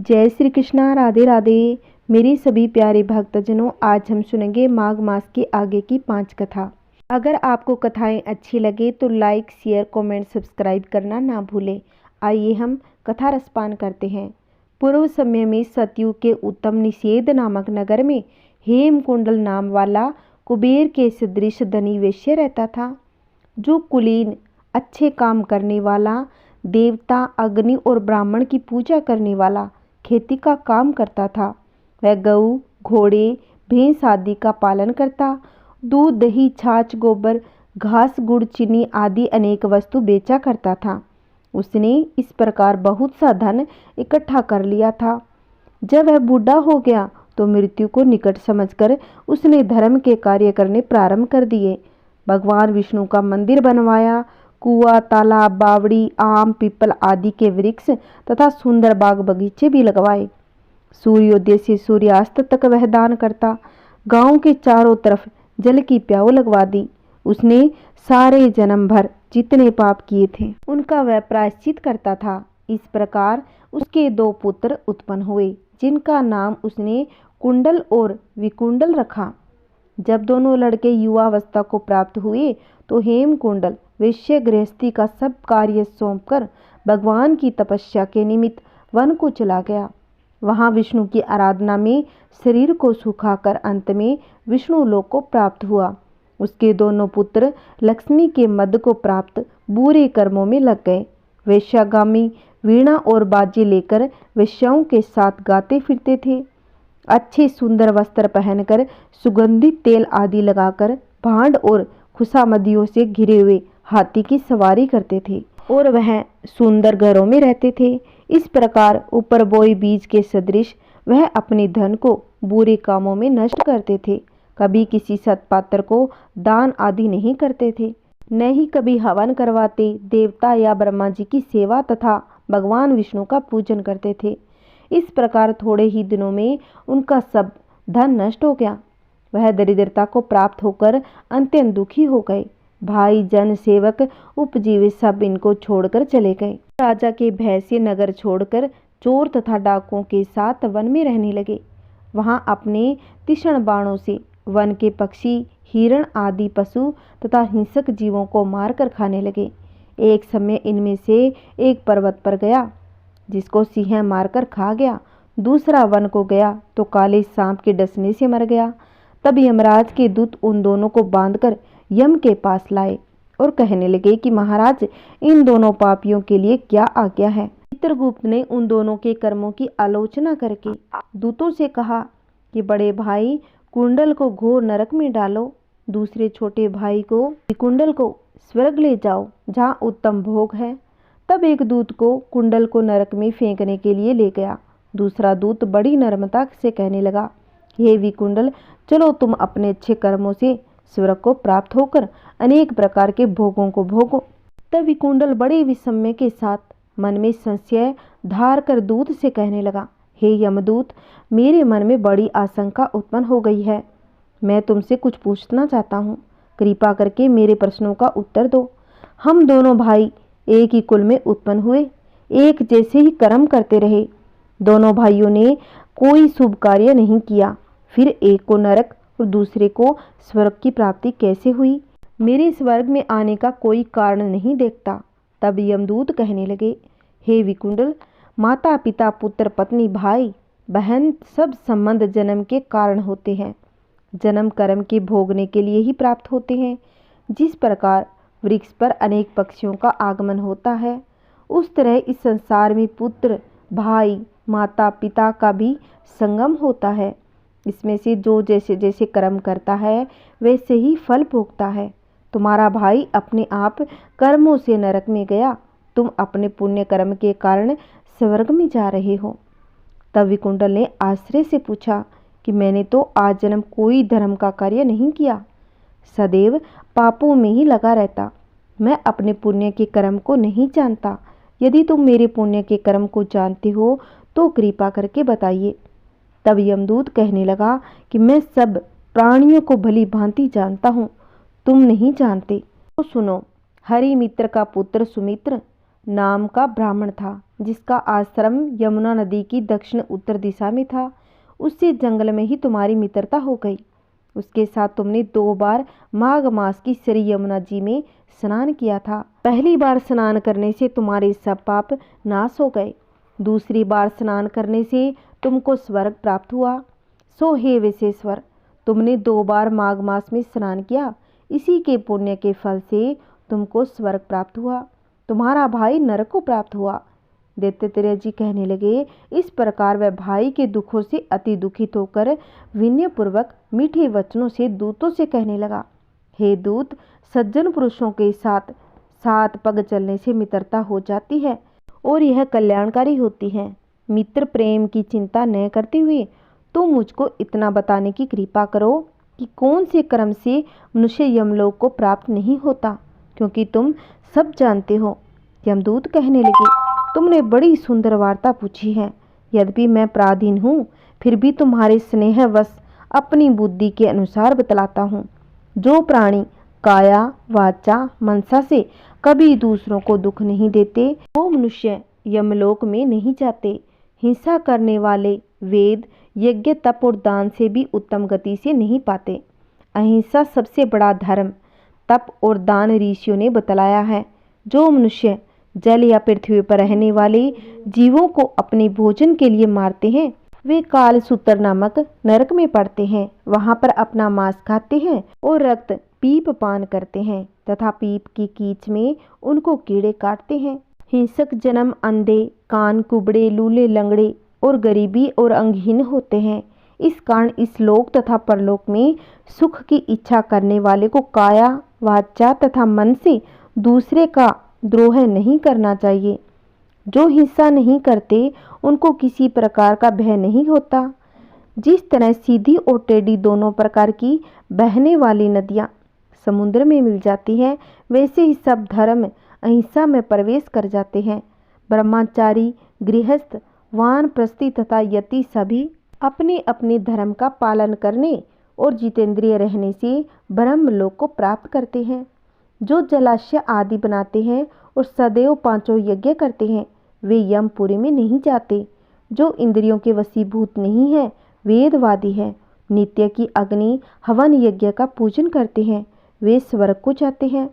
जय श्री कृष्णा, राधे राधे। मेरे सभी प्यारे भक्तजनों, आज हम सुनेंगे माघ मास के आगे की 5 कथा। अगर आपको कथाएं अच्छी लगे तो लाइक, शेयर, कमेंट, सब्सक्राइब करना ना भूलें। आइए हम कथा रसपान करते हैं। पूर्व समय में सतयुग के उत्तम निषेध नामक नगर में हेमकुंडल नाम वाला कुबेर के सदृश धनी वैश्य रहता था, जो कुलीन, अच्छे काम करने वाला, देवता, अग्नि और ब्राह्मण की पूजा करने वाला, खेती का काम करता था। वह गऊ, घोड़े, भैंस आदि का पालन करता, दूध, दही, छाछ, गोबर, घास, गुड़, चीनी आदि अनेक वस्तु बेचा करता था। उसने इस प्रकार बहुत सा धन इकट्ठा कर लिया था। जब वह बूढ़ा हो गया तो मृत्यु को निकट समझकर उसने धर्म के कार्य करने प्रारंभ कर दिए। भगवान विष्णु का मंदिर बनवाया, कुआं, तालाब, बावड़ी, आम, पीपल आदि के वृक्ष तथा सुंदर बाग बगीचे भी लगवाए। सूर्योदय से सूर्यास्त तक वह दान करता। गांव के चारों तरफ जल की प्याऊ लगवा दी। उसने सारे जन्म भर जितने पाप किए थे उनका वह प्रायश्चित करता था। इस प्रकार उसके 2 पुत्र उत्पन्न हुए, जिनका नाम उसने कुंडल और विकुंडल रखा। जब दोनों लड़के युवावस्था को प्राप्त हुए तो हेमकुंडल वैश्य गृहस्थी का सब कार्य सौंपकर भगवान की तपस्या के निमित्त वन को चला गया। वहां विष्णु की आराधना में शरीर को सुखाकर अंत में विष्णु लोक को प्राप्त हुआ। उसके दोनों पुत्र लक्ष्मी के मद को प्राप्त बुरे कर्मों में लग गए। वैश्यागामी वीणा और बाजे लेकर वैश्याओं के साथ गाते फिरते थे। अच्छे सुंदर वस्त्र पहनकर, सुगंधित तेल आदि लगाकर, भांड और खुशामदियों से घिरे हुए हाथी की सवारी करते थे और वह सुंदर घरों में रहते थे। इस प्रकार ऊपर बोए बीज के सदृश वह अपने धन को बुरे कामों में नष्ट करते थे। कभी किसी सत्पात्र को दान आदि नहीं करते थे, न ही कभी हवन करवाते। देवता या ब्रह्मा जी की सेवा तथा भगवान विष्णु का पूजन करते थे। इस प्रकार थोड़े ही दिनों में उनका सब धन नष्ट हो गया। वह दरिद्रता को प्राप्त होकर अत्यंत दुखी हो गए। भाई, जन, सेवक, उपजीवी सब इनको छोड़कर चले गए। राजा के भय से नगर छोड़कर चोर तथा डाकुओं के साथ वन में रहने लगे। वहां अपने तीक्ष्ण बाणों से वन के पक्षी, हिरण आदि पशु तथा हिंसक जीवों को मारकर खाने लगे। एक समय इनमें से एक पर्वत पर गया, जिसको सिंह मारकर खा गया। दूसरा वन को गया तो काले सांप के डसने से मर गया। तब यमराज के दूत उन दोनों को बांधकर यम के पास लाए और कहने लगे कि महाराज, इन दोनों पापियों के लिए क्या आज्ञा है। चित्रगुप्त ने उन दोनों के कर्मों की आलोचना करके दूतों से कहा कि बड़े भाई कुंडल को घोर नरक में डालो, दूसरे छोटे भाई को कुंडल को स्वर्ग ले जाओ, जहाँ उत्तम भोग है। तब एक दूत को कुंडल को नरक में फेंकने के लिए ले गया। दूसरा दूत बड़ी नम्रता से कहने लगा, हे विकुंडल, चलो तुम अपने अच्छे कर्मों से स्वर्ग को प्राप्त होकर अनेक प्रकार के भोगों को भोगो। तब विकुंडल बड़े विस्मय के साथ मन में संशय धार कर दूत से कहने लगा, हे यमदूत, मेरे मन में बड़ी आशंका उत्पन्न हो गई है। मैं तुमसे कुछ पूछना चाहता हूँ। कृपा करके मेरे प्रश्नों का उत्तर दो। हम दोनों भाई एक ही कुल में उत्पन्न हुए, एक जैसे ही कर्म करते रहे। दोनों भाइयों ने कोई शुभ कार्य नहीं किया, फिर एक को नरक और दूसरे को स्वर्ग की प्राप्ति कैसे हुई? मेरे स्वर्ग में आने का कोई कारण नहीं देखता। तब यमदूत कहने लगे, हे विकुंडल, माता, पिता, पुत्र, पत्नी, भाई, बहन सब संबंध जन्म के कारण होते हैं। जन्म कर्म के भोगने के लिए ही प्राप्त होते हैं। जिस प्रकार वृक्ष पर अनेक पक्षियों का आगमन होता है, उस तरह इस संसार में पुत्र, भाई, माता, पिता का भी संगम होता है। इसमें से जो जैसे जैसे कर्म करता है वैसे ही फल भोगता है। तुम्हारा भाई अपने आप कर्मों से नरक में गया, तुम अपने पुण्य कर्म के कारण स्वर्ग में जा रहे हो। तब विकुंडल ने आश्चर्य से पूछा कि मैंने तो आज जन्म कोई धर्म का कार्य नहीं किया, सदैव पापों में ही लगा रहता। मैं अपने पुण्य के कर्म को नहीं जानता। यदि तुम मेरे पुण्य के कर्म को जानते हो तो कृपा करके बताइए। तब यमदूत कहने लगा कि मैं सब प्राणियों को भली भांति जानता हूँ, तुम नहीं जानते। तो सुनो, हरि मित्र का पुत्र सुमित्र नाम का ब्राह्मण था, जिसका आश्रम यमुना नदी की दक्षिण उत्तर दिशा में था। उससे जंगल में ही तुम्हारी मित्रता हो गई। उसके साथ तुमने 2 बार माघ मास की श्री यमुना जी में स्नान किया था। पहली बार स्नान करने से तुम्हारे सब पाप नाश हो गए। दूसरी बार स्नान करने से तुमको स्वर्ग प्राप्त हुआ। सो हे विशेश्वर, तुमने 2 बार माघ मास में स्नान किया, इसी के पुण्य के फल से तुमको स्वर्ग प्राप्त हुआ। तुम्हारा भाई नरक को प्राप्त हुआ। दैत्यात्रेय जी कहने लगे। इस प्रकार वह भाई के दुखों से अति दुखित होकर विनयपूर्वक मीठे वचनों से दूतों से कहने लगा, हे दूत, सज्जन पुरुषों के साथ 7 पग चलने से मित्रता हो जाती है और यह कल्याणकारी होती है। मित्र प्रेम की चिंता न करते हुए तुम मुझको इतना बताने की कृपा करो कि कौन से कर्म से मनुष्य यमलोक को प्राप्त नहीं होता, क्योंकि तुम सब जानते हो। यमदूत कहने लगे, तुमने बड़ी सुंदर वार्ता पूछी है। यद्यपि मैं पराधीन हूँ, फिर भी तुम्हारे स्नेहवश अपनी बुद्धि के अनुसार बतलाता हूँ। जो प्राणी काया वाचा मनसा से कभी दूसरों को दुख नहीं देते, वो मनुष्य यमलोक में नहीं जाते। हिंसा करने वाले वेद, यज्ञ, तप और दान से भी उत्तम गति से नहीं पाते। अहिंसा सबसे बड़ा धर्म, तप और दान ऋषियों ने बतलाया है। जो मनुष्य जल या पृथ्वी पर रहने वाले जीवों को अपने भोजन के लिए मारते हैं, वे कालसूत्र नामक नरक में पड़ते हैं। वहां पर अपना मांस खाते हैं और रक्त पीप पान करते हैं तथा पीप की कीच में उनको कीड़े काटते हैं। हिंसक जन्म अंधे, कान कुबड़े, लूले, लंगड़े और गरीबी और अंगहीन होते हैं। इस कारण इस लोक तथा परलोक में सुख की इच्छा करने वाले को काया वाचा तथा मन से दूसरे का द्रोह नहीं करना चाहिए। जो हिंसा नहीं करते उनको किसी प्रकार का भय नहीं होता। जिस तरह सीधी और टेढ़ी दोनों प्रकार की बहने वाली नदियां समुद्र में मिल जाती हैं, वैसे ही सब धर्म अहिंसा में प्रवेश कर जाते हैं। ब्रह्मचारी, गृहस्थ, वानप्रस्थी तथा यति सभी अपने अपने धर्म का पालन करने और जितेंद्रिय रहने से ब्रह्मलोक को प्राप्त करते हैं। जो जलाशय आदि बनाते हैं और सदैव 5 यज्ञ करते हैं, वे यमपुरी में नहीं जाते। जो इंद्रियों के वशीभूत नहीं है, वेदवादी है, नित्य की अग्नि हवन यज्ञ का पूजन करते हैं, वे स्वर्ग को जाते हैं।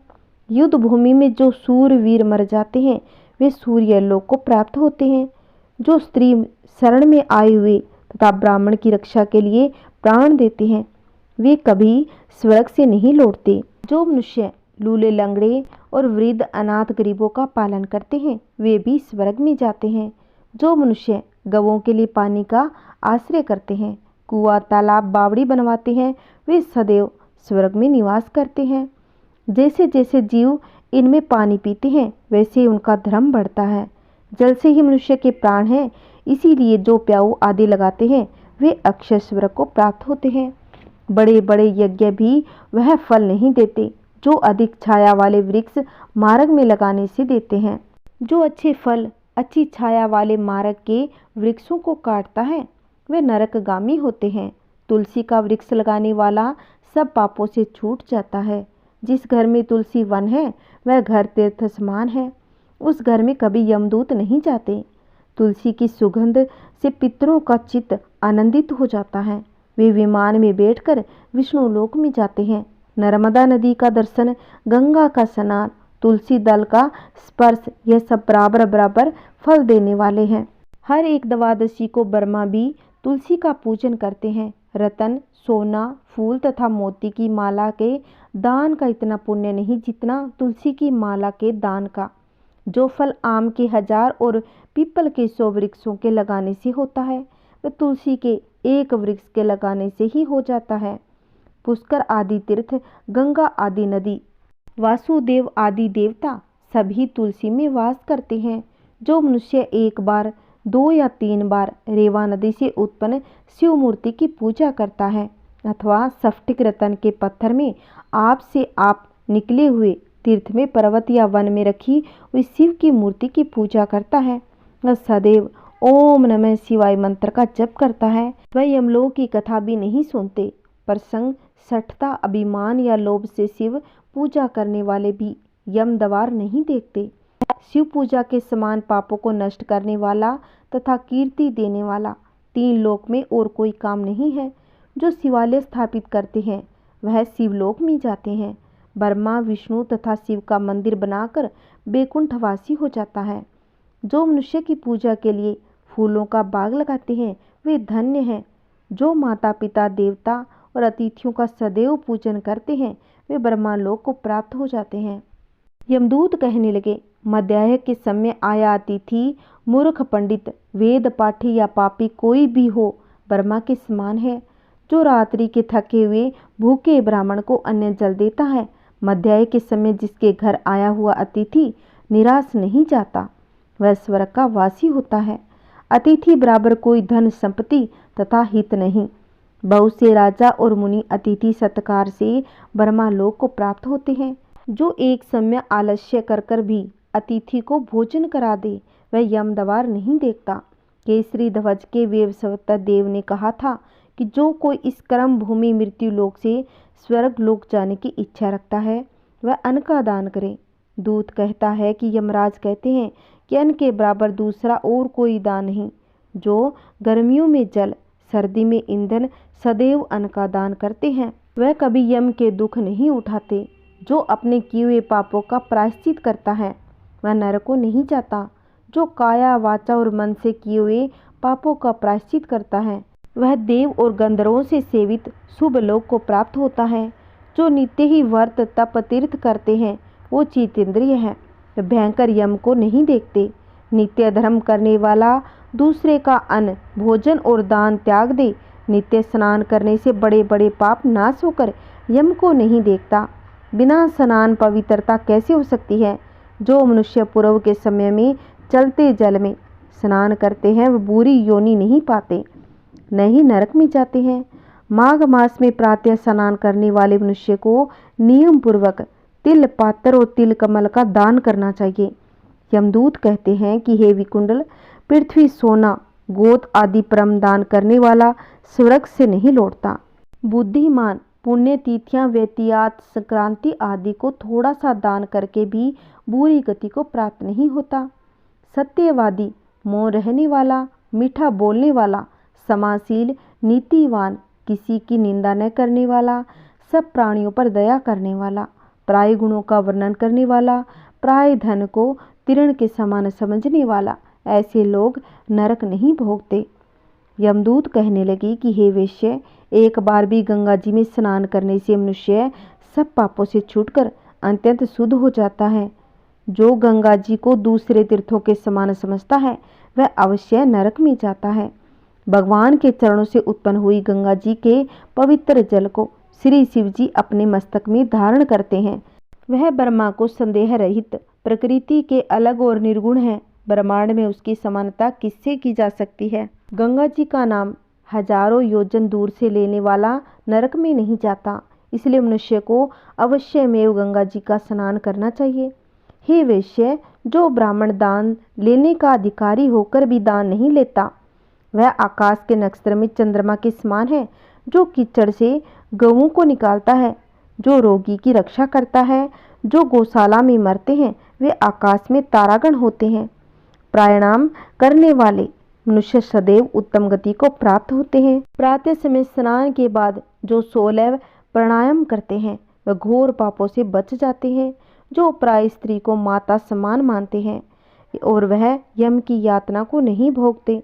युद्ध भूमि में जो सूरवीर मर जाते हैं, वे सूर्यलोक को प्राप्त होते हैं। जो स्त्री शरण में आए हुए तथा ब्राह्मण की रक्षा के लिए प्राण देते हैं, वे कभी स्वर्ग से नहीं लौटते। जो मनुष्य लूले, लंगड़े और वृद्ध, अनाथ, गरीबों का पालन करते हैं, वे भी स्वर्ग में जाते हैं। जो मनुष्य गवों के लिए पानी का आश्रय करते हैं, कुआं, तालाब, बावड़ी बनवाते हैं, वे सदैव स्वर्ग में निवास करते हैं। जैसे जैसे जीव इनमें पानी पीते हैं, वैसे ही उनका धर्म बढ़ता है। जल से ही मनुष्य के प्राण हैं, इसीलिए जो प्याऊ आदि लगाते हैं, वे अक्षय स्वर्ग को प्राप्त होते हैं। बड़े बड़े यज्ञ भी वह फल नहीं देते जो अधिक छाया वाले वृक्ष मार्ग में लगाने से देते हैं। जो अच्छे फल अच्छी छाया वाले मार्ग के वृक्षों को काटता है, वे नरकगामी होते हैं। तुलसी का वृक्ष लगाने वाला सब पापों से छूट जाता है। जिस घर में तुलसी वन है, वह घर तीर्थ समान है। उस घर में कभी यमदूत नहीं जाते। तुलसी की सुगंध से पितरों का चित्त आनंदित हो जाता है। वे विमान में बैठकर विष्णु लोक में जाते हैं। नर्मदा नदी का दर्शन, गंगा का स्नान, तुलसी दल का स्पर्श, यह सब बराबर बराबर फल देने वाले हैं। हर एक द्वादशी को ब्रह्मा भी तुलसी का पूजन करते हैं। रतन, सोना, फूल तथा मोती की माला के दान का इतना पुण्य नहीं जितना तुलसी की माला के दान का। जो फल आम के 1000 और पीपल के 100 वृक्षों के लगाने से होता है, वह तुलसी के एक वृक्ष के लगाने से ही हो जाता है। पुष्कर आदि तीर्थ, गंगा आदि नदी, वासुदेव आदि देवता सभी तुलसी में वास करते हैं। जो मनुष्य 1 बार, 2 या 3 बार रेवा नदी से उत्पन्न शिव मूर्ति की पूजा करता है अथवा स्फटिक रतन के पत्थर में आप से आप निकले हुए तीर्थ में, पर्वत या वन में रखी हुई शिव की मूर्ति की पूजा करता है, वह सदैव ओम नमः शिवाय मंत्र का जप करता है। वह यमलोक की कथा भी नहीं सुनते। प्रसंग, सठता, अभिमान या लोभ से शिव पूजा करने वाले भी यम द्वार नहीं देखते। शिव पूजा के समान पापों को नष्ट करने वाला तथा कीर्ति देने वाला 3 लोक में और कोई काम नहीं है। जो शिवालय स्थापित करते हैं वह शिवलोक में जाते हैं। ब्रह्मा विष्णु तथा शिव का मंदिर बनाकर बैकुंठवासी हो जाता है। जो मनुष्य की पूजा के लिए फूलों का बाग लगाते हैं वे धन्य हैं। जो माता पिता देवता और अतिथियों का सदैव पूजन करते हैं वे ब्रह्मालोक को प्राप्त हो जाते हैं। यमदूत कहने लगे, मध्याह्न के समय आया अतिथि मूर्ख पंडित वेद पाठी या पापी कोई भी हो ब्रह्मा के समान है। जो रात्रि के थके हुए भूखे ब्राह्मण को अन्न जल देता है, मध्याह्न के समय जिसके घर आया हुआ अतिथि निराश नहीं जाता वह स्वर्ग का वासी होता है। अतिथि बराबर कोई धन संपत्ति तथा हित नहीं। बहुत से राजा और मुनि अतिथि सत्कार से ब्रह्मालोक को प्राप्त होते हैं। जो एक समय आलस्य कर भी अतिथि को भोजन करा दे वह यमद्वार नहीं देखता। केसरी ध्वज के वेवस्वत देव ने कहा था कि जो कोई इस कर्म भूमि मृत्यु लोक से स्वर्ग लोक जाने की इच्छा रखता है वह अन्न का दान करे। दूत कहता है कि यमराज कहते हैं कि अन्न के बराबर दूसरा और कोई दान नहीं। जो गर्मियों में जल सर्दी में ईंधन सदैव अन्न का दान करते हैं वह कभी यम के दुख नहीं उठाते। जो अपने किए हुए पापों का प्रायश्चित करता है वह नरक को नहीं जाता। जो काया वाचा और मन से किए हुए पापों का प्रायश्चित करता है वह देव और गंधर्वों से सेवित शुभ लोक को प्राप्त होता है। जो नित्य ही व्रत तप तीर्थ करते हैं वो चितेंद्रिय है, भयंकर यम को नहीं देखते। नित्य धर्म करने वाला दूसरे का अन्न भोजन और दान त्याग दे। नित्य स्नान करने से बड़े बड़े पाप नाश होकर यम को नहीं देखता। बिना स्नान पवित्रता कैसे हो सकती है। जो मनुष्य पूर्व के समय में चलते जल में स्नान करते हैं वह बुरी योनि नहीं पाते, न ही नरक में जाते हैं। माघ मास में प्रातः स्नान करने वाले मनुष्य को नियम पूर्वक तिल पात्र और तिल कमल का दान करना चाहिए। यमदूत कहते हैं कि हे विकुंडल, पृथ्वी सोना गोत आदि परम दान करने वाला स्वर्ग से नहीं लौटता। बुद्धिमान पुण्य तिथियां व्यतियात संक्रांति आदि को थोड़ा सा दान करके भी बुरी गति को प्राप्त नहीं होता। सत्यवादी मौन रहने वाला मीठा बोलने वाला समाशील नीतिवान किसी की निंदा न करने वाला सब प्राणियों पर दया करने वाला प्राय गुणों का वर्णन करने वाला प्राय धन को तीर्ण के समान समझने वाला ऐसे लोग नरक नहीं भोगते। यमदूत कहने लगे कि हे वेश्य, एक बार भी गंगा जी में स्नान करने से मनुष्य सब पापों से छूटकर अत्यंत शुद्ध हो जाता है। जो गंगा जी को दूसरे तीर्थों के समान समझता है वह अवश्य नरक में जाता है। भगवान के चरणों से उत्पन्न हुई गंगा जी के पवित्र जल को श्री शिव जी अपने मस्तक में धारण करते हैं। वह ब्रह्मा को संदेह रहित प्रकृति के अलग और निर्गुण है। ब्रह्मांड में उसकी समानता किससे की जा सकती है। गंगा जी का नाम हजारों योजन दूर से लेने वाला नरक में नहीं जाता, इसलिए मनुष्य को अवश्यमेव गंगा जी का स्नान करना चाहिए। हे वैश्य, जो ब्राह्मण दान लेने का अधिकारी होकर भी दान नहीं लेता वह आकाश के नक्षत्र में चंद्रमा के समान है। जो कीचड़ से गऊओं को निकालता है, जो रोगी की रक्षा करता है, जो गौशाला में मरते हैं वे आकाश में तारागण होते हैं। प्राणायाम करने वाले मनुष्य सदैव उत्तम गति को प्राप्त होते हैं। प्रातः समय स्नान के बाद जो 16 प्राणायाम करते हैं वह घोर पापों से बच जाते हैं। जो प्राय स्त्री को माता समान मानते हैं और वह यम की यातना को नहीं भोगते।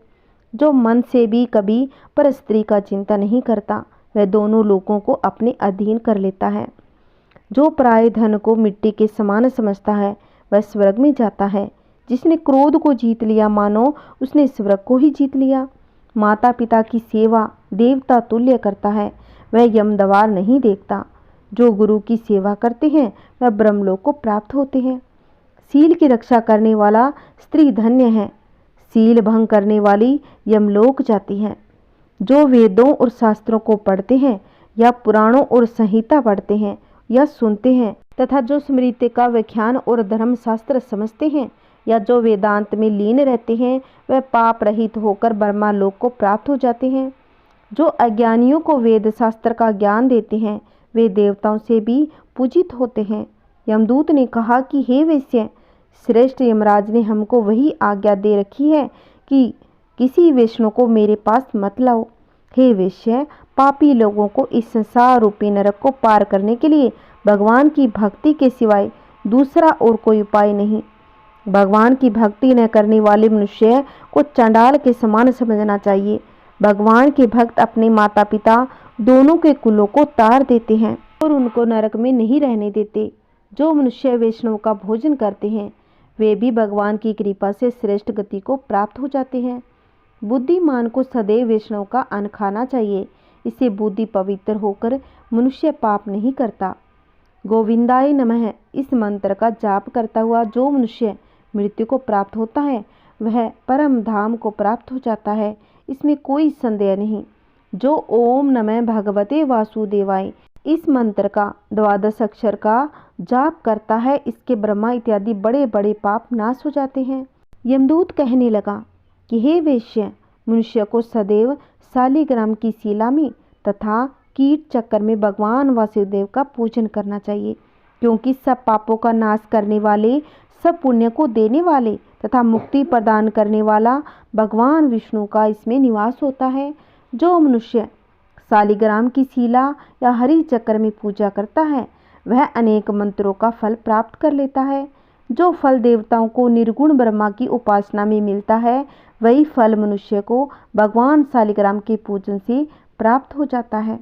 जो मन से भी कभी पर स्त्री का चिंता नहीं करता वह दोनों लोगों को अपने अधीन कर लेता है। जो प्राय धन को मिट्टी के समान समझता है वह स्वर्ग में जाता है। जिसने क्रोध को जीत लिया मानो उसने स्वर्ग को ही जीत लिया। माता पिता की सेवा देवता तुल्य करता है, वह यमद्वार नहीं देखता। जो गुरु की सेवा करते हैं वह ब्रह्मलोक को प्राप्त होते हैं। सील की रक्षा करने वाला स्त्री धन्य है। सील भंग करने वाली यमलोक जाती है। जो वेदों और शास्त्रों को पढ़ते हैं या पुराणों और संहिता पढ़ते हैं या सुनते हैं तथा जो स्मृति का व्याख्यान और धर्मशास्त्र समझते हैं या जो वेदांत में लीन रहते हैं वह पाप रहित होकर ब्रह्मालोक को प्राप्त हो जाते हैं। जो अज्ञानियों को वेद शास्त्र का ज्ञान देते हैं वे देवताओं से भी पूजित होते हैं। यमदूत ने कहा कि हे वैश्य, श्रेष्ठ यमराज ने हमको वही आज्ञा दे रखी है कि किसी वैष्णव को मेरे पास मत लाओ। हे वैश्य, पापी लोगों को इस संसार रूपी नरक को पार करने के लिए भगवान की भक्ति के सिवाय दूसरा और कोई उपाय नहीं। भगवान की भक्ति न करने वाले मनुष्य को चंडाल के समान समझना चाहिए। भगवान के भक्त अपने माता पिता दोनों के कुलों को तार देते हैं और उनको नरक में नहीं रहने देते। जो मनुष्य वैष्णव का भोजन करते हैं वे भी भगवान की कृपा से श्रेष्ठ गति को प्राप्त हो जाते हैं। बुद्धिमान को सदैव वैष्णव का अन्न खाना चाहिए। इससे बुद्धि पवित्र होकर मनुष्य पाप नहीं करता। गोविंदाय नमः इस मंत्र का जाप करता हुआ जो मनुष्य मृत्यु को प्राप्त होता है वह परम धाम को प्राप्त हो जाता है, इसमें कोई संदेह नहीं। जो ओम नमः भगवते वासुदेवाय इस मंत्र का 12 अक्षर का जाप करता है, इसके ब्रह्मा इत्यादि बड़े बड़े पाप नाश हो जाते हैं। यमदूत कहने लगा कि हे वैश्य, मनुष्य को सदैव शालिग्राम की शिला में तथा कीट चक्कर में भगवान वासुदेव का पूजन करना चाहिए, क्योंकि सब पापों का नाश करने वाले, सब पुण्य को देने वाले तथा मुक्ति प्रदान करने वाला भगवान विष्णु का इसमें निवास होता है। जो मनुष्य शालिग्राम की शिला या हरि चक्र में पूजा करता है वह अनेक मंत्रों का फल प्राप्त कर लेता है। जो फल देवताओं को निर्गुण ब्रह्मा की उपासना में मिलता है वही फल मनुष्य को भगवान शालिग्राम के पूजन से प्राप्त हो जाता है।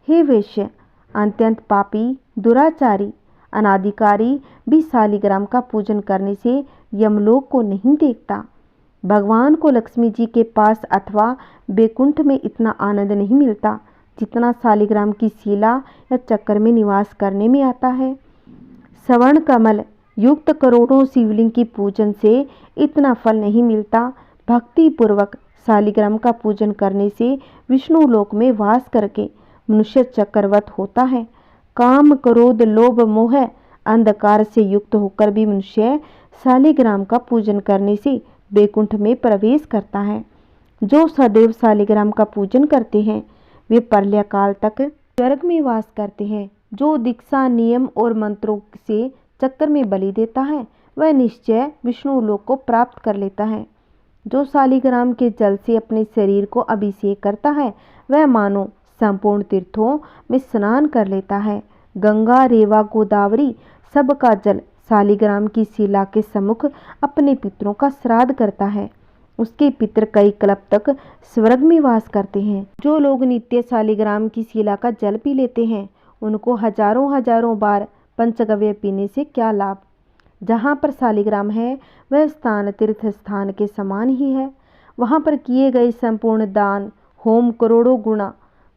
हे वैश्य, अत्यंत पापी, दुराचारी, अनाधिकारी भी शालिग्राम का पूजन करने से यमलोक को नहीं देखता। भगवान को लक्ष्मी जी के पास अथवा बैकुंठ में इतना आनंद नहीं मिलता जितना शालिग्राम की शिला या चक्र में निवास करने में आता है। स्वर्ण कमल युक्त करोड़ों शिवलिंग की पूजन से इतना फल नहीं मिलता। भक्ति पूर्वक शालिग्राम का पूजन करने से विष्णु लोक में वास करके मनुष्य चक्रवत होता है। काम, क्रोध, लोभ, मोह, अंधकार से युक्त होकर भी मनुष्य शालिग्राम का पूजन करने से बैकुंठ में प्रवेश करता है। जो सदैव शालिग्राम का पूजन करते हैं वे प्रलय काल तक स्वर्ग में वास करते हैं। जो दीक्षा, नियम और मंत्रों से चक्कर में बलि देता है वह निश्चय विष्णु लोक को प्राप्त कर लेता है। जो शालिग्राम के जल से अपने शरीर को अभिषेक करता है वह मानो संपूर्ण तीर्थों में स्नान कर लेता है। गंगा, रेवा, गोदावरी सबका जल शालिग्राम की शिला के सम्मुख अपने पितरों का श्राद्ध करता है। उसके पितर कई कल्प तक स्वर्ग में वास करते हैं। जो लोग नित्य शालिग्राम की शिला का जल पी लेते हैं उनको हजारों हजारों बार पंचगव्य पीने से क्या लाभ। जहाँ पर शालिग्राम है वह स्थान तीर्थ स्थान के समान ही है। वहाँ पर किए गए संपूर्ण दान, होम करोड़ों गुना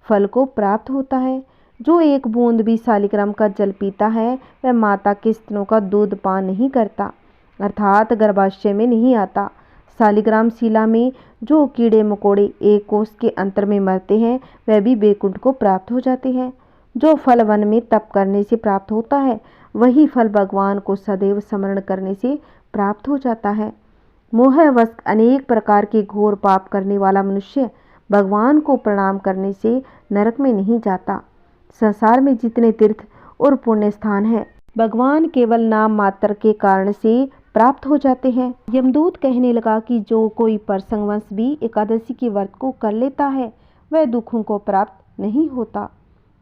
फल को प्राप्त होता है। जो एक बूंद भी शालिग्राम का जल पीता है वह माता के स्तनों का दूध पान नहीं करता, अर्थात गर्भाशय में नहीं आता। शालिग्राम शिला में जो कीड़े मकोड़े एक कोस के अंतर में मरते हैं वह भी बैकुंठ को प्राप्त हो जाते हैं। जो फल वन में तप करने से प्राप्त होता है वही फल भगवान को सदैव स्मरण करने से प्राप्त हो जाता है। मोहवश अनेक प्रकार के घोर पाप करने वाला मनुष्य भगवान को प्रणाम करने से नरक में नहीं जाता। संसार में जितने तीर्थ और पुण्य स्थान है भगवान केवल नाम मात्र के कारण से प्राप्त हो जाते हैं। यमदूत कहने लगा कि जो कोई प्रसंगवश भी एकादशी के व्रत को कर लेता है वह दुखों को प्राप्त नहीं होता।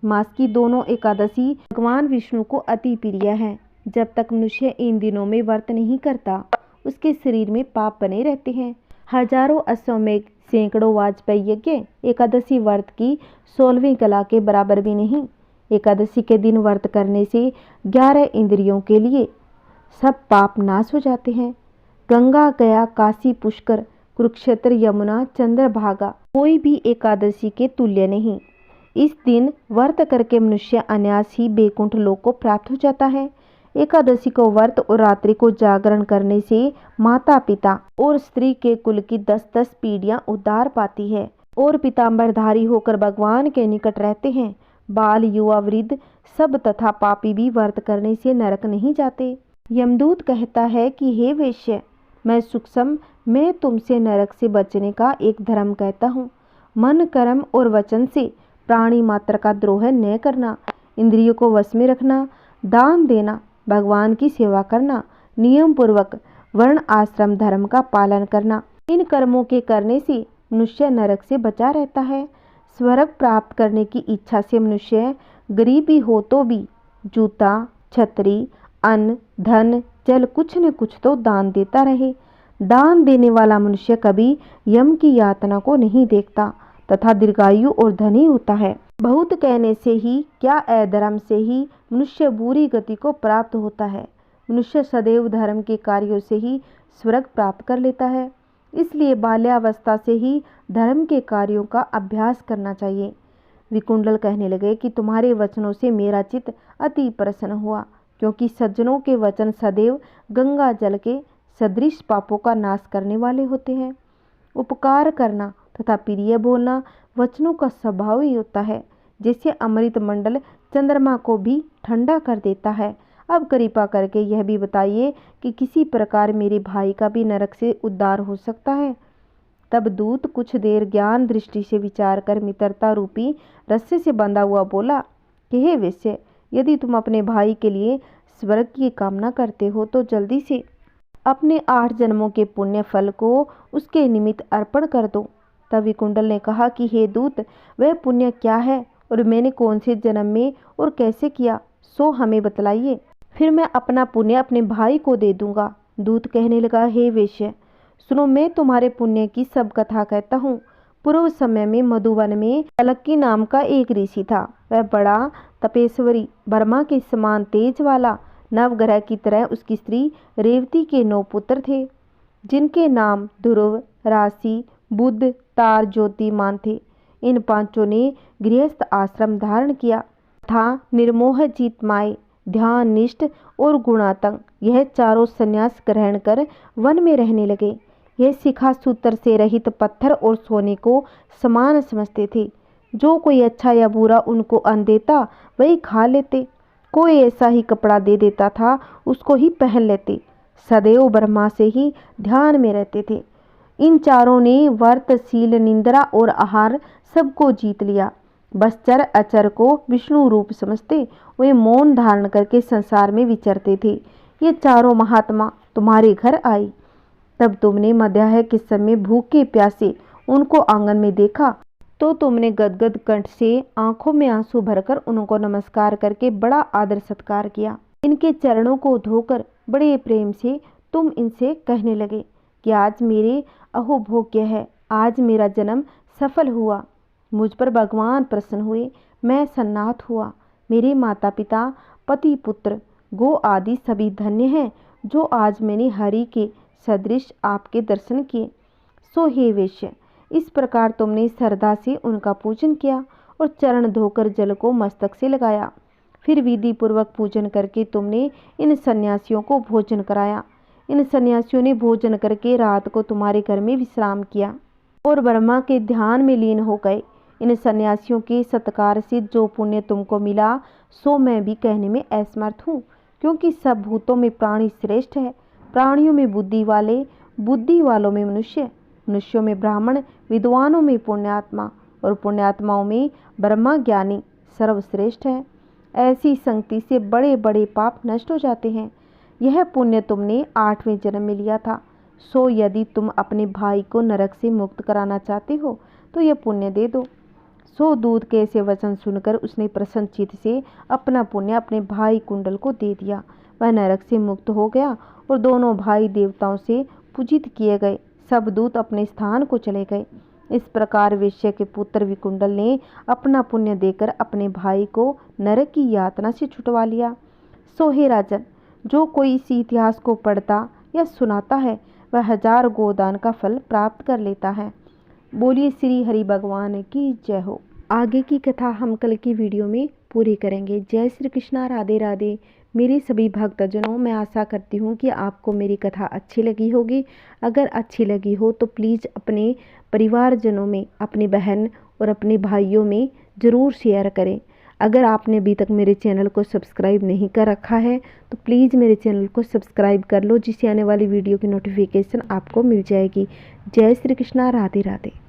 मास की दोनों एकादशी भगवान विष्णु को अति प्रिय है। जब तक मनुष्य इन दिनों में व्रत नहीं करता उसके शरीर में पाप बने रहते हैं। हजारों अश्वमेघ, सैकड़ों वाजपेयी यज्ञ एकादशी व्रत की 16वीं कला के बराबर भी नहीं। एकादशी के दिन व्रत करने से 11 इंद्रियों के लिए सब पाप नाश हो जाते हैं। गंगा, गया, काशी, पुष्कर, कुरुक्षेत्र, यमुना, चंद्रभागा कोई भी एकादशी के तुल्य नहीं। इस दिन व्रत करके मनुष्य अनायास ही बैकुंठ लोक को प्राप्त हो जाता है। एकादशी को व्रत और रात्रि को जागरण करने से माता पिता और स्त्री के कुल की 10-10 पीढ़ियां उद्धार पाती है और पीताम्बरधारी होकर भगवान के निकट रहते हैं। बाल, युवा, वृद्ध सब तथा पापी भी व्रत करने से नरक नहीं जाते। यमदूत कहता है कि हे वैश्य, मैं तुमसे नरक से बचने का एक धर्म कहता हूँ। मन, कर्म और वचन से प्राणी मात्र का द्रोह न करना, इंद्रियों को वश में रखना, दान देना, भगवान की सेवा करना, नियम पूर्वक वर्ण आश्रम धर्म का पालन करना। इन कर्मों के करने से मनुष्य नरक से बचा रहता है। स्वर्ग प्राप्त करने की इच्छा से मनुष्य गरीबी हो तो भी जूता, छतरी, अन्न, धन, जल कुछ न कुछ तो दान देता रहे। दान देने वाला मनुष्य कभी यम की यातना को नहीं देखता तथा दीर्घायु और धनी होता है। बहुत कहने से ही क्या अधर्म से ही मनुष्य बुरी गति को प्राप्त होता है। मनुष्य सदैव धर्म के कार्यों से ही स्वर्ग प्राप्त कर लेता है। इसलिए बाल्यावस्था से ही धर्म के कार्यों का अभ्यास करना चाहिए। विकुंडल कहने लगे कि तुम्हारे वचनों से मेरा चित्त अति प्रसन्न हुआ, क्योंकि सज्जनों के वचन सदैव गंगा जल के सदृश पापों का नाश करने वाले होते हैं। उपकार करना तथा प्रिय बोलना वचनों का स्वभाव ही होता है, जैसे अमृत मंडल चंद्रमा को भी ठंडा कर देता है। अब कृपा करके यह भी बताइए कि किसी प्रकार मेरे भाई का भी नरक से उद्धार हो सकता है। तब दूत कुछ देर ज्ञान दृष्टि से विचार कर मित्रता रूपी रस्से से बंधा हुआ बोला कि हे वैश्य, यदि तुम अपने भाई के लिए स्वर्ग की कामना करते हो तो जल्दी से अपने 8 जन्मों के पुण्य फल को उसके निमित्त अर्पण कर दो। तब विकुंडल ने कहा कि हे दूत, वह पुण्य क्या है और मैंने कौन से जन्म में और कैसे किया, सो हमें बतलाइए, फिर मैं अपना पुण्य अपने भाई को दे दूंगा। दूत कहने लगा, हे वैश्य सुनो, मैं तुम्हारे पुण्य की सब कथा कहता हूँ। पूर्व समय में मधुवन में अलक्की नाम का एक ऋषि था। वह बड़ा तपेश्वरी, ब्रह्मा के समान तेज वाला, नवग्रह की तरह उसकी स्त्री रेवती के 9 पुत्र थे, जिनके नाम ध्रुव, राशि, बुध, तार, ज्योतिमान थे। इन 5 ने गृहस्थ आश्रम धारण किया था। निर्मोह, जीतमाय, ध्यान निष्ठ और गुणातंग, यह चारों संन्यास ग्रहण कर वन में रहने लगे। यह शिखा सूत्र से रहित पत्थर और सोने को समान समझते थे। जो कोई अच्छा या बुरा उनको अन्न देता वही खा लेते। कोई ऐसा ही कपड़ा दे देता था उसको ही पहन लेते। सदैव ब्रह्मा से ही ध्यान में रहते थे। इन चारों ने व्रत, शील, निंद्रा और आहार सबको जीत लिया। बस चर अचर को विष्णु रूप समझते वे मौन धारण करके संसार में विचरते थे। ये चारों महात्मा तुम्हारे घर आए, तब तुमने मध्याह्न के समय भूखे प्यासे उनको आंगन में देखा तो तुमने गदगद कंठ से आंखों में आंसू भरकर उनको नमस्कार करके बड़ा आदर सत्कार किया। इनके चरणों को धोकर बड़े प्रेम से तुम इनसे कहने लगे कि आज मेरे अहोभोग्य है, आज मेरा जन्म सफल हुआ, मुझ पर भगवान प्रसन्न हुए, मैं सन्नाथ हुआ। मेरे माता पिता, पति, पुत्र, गो आदि सभी धन्य हैं, जो आज मैंने हरि के सदृश आपके दर्शन किए। सो हे वैश्य, इस प्रकार तुमने श्रद्धा से उनका पूजन किया और चरण धोकर जल को मस्तक से लगाया। फिर विधि पूर्वक पूजन करके तुमने इन सन्यासियों को भोजन कराया। इन सन्यासियों ने भोजन करके रात को तुम्हारे घर में विश्राम किया और ब्रह्मा के ध्यान में लीन हो गए। इन सन्यासियों के सत्कार से जो पुण्य तुमको मिला सो मैं भी कहने में असमर्थ हूँ, क्योंकि सब भूतों में प्राणी श्रेष्ठ है। प्राणियों में बुद्धि वाले, बुद्धि वालों में मनुष्य, मनुष्यों में ब्राह्मण, विद्वानों में पुण्यात्मा और पुण्यात्माओं में ब्रह्मा ज्ञानी सर्वश्रेष्ठ है। ऐसी संगति से बड़े बड़े पाप नष्ट हो जाते हैं। यह पुण्य तुमने 8वें जन्म में लिया था। सो यदि तुम अपने भाई को नरक से मुक्त कराना चाहते हो तो यह पुण्य दे दो। सो दूत के ऐसे वचन सुनकर उसने प्रसन्न चित्त से अपना पुण्य अपने भाई कुंडल को दे दिया। वह नरक से मुक्त हो गया और दोनों भाई देवताओं से पूजित किए गए। सब दूत अपने स्थान को चले गए। इस प्रकार वैश्य के पुत्र विकुंडल ने अपना पुण्य देकर अपने भाई को नरक की यातना से छुटवा लिया। सो हे राजन, जो कोई इस इतिहास को पढ़ता या सुनाता है वह 1000 गोदान का फल प्राप्त कर लेता है। बोलिए श्री हरि भगवान की जय हो। आगे की कथा हम कल की वीडियो में पूरी करेंगे। जय श्री कृष्णा, राधे राधे। मेरे सभी भक्तजनों, मैं आशा करती हूँ कि आपको मेरी कथा अच्छी लगी होगी। अगर अच्छी लगी हो तो प्लीज़ अपने परिवारजनों में, अपनी बहन और अपने भाइयों में ज़रूर शेयर करें। अगर आपने अभी तक मेरे चैनल को सब्सक्राइब नहीं कर रखा है तो प्लीज़ मेरे चैनल को सब्सक्राइब कर लो, जिससे आने वाली वीडियो की नोटिफिकेशन आपको मिल जाएगी। जय श्री कृष्णा, राधे राधे।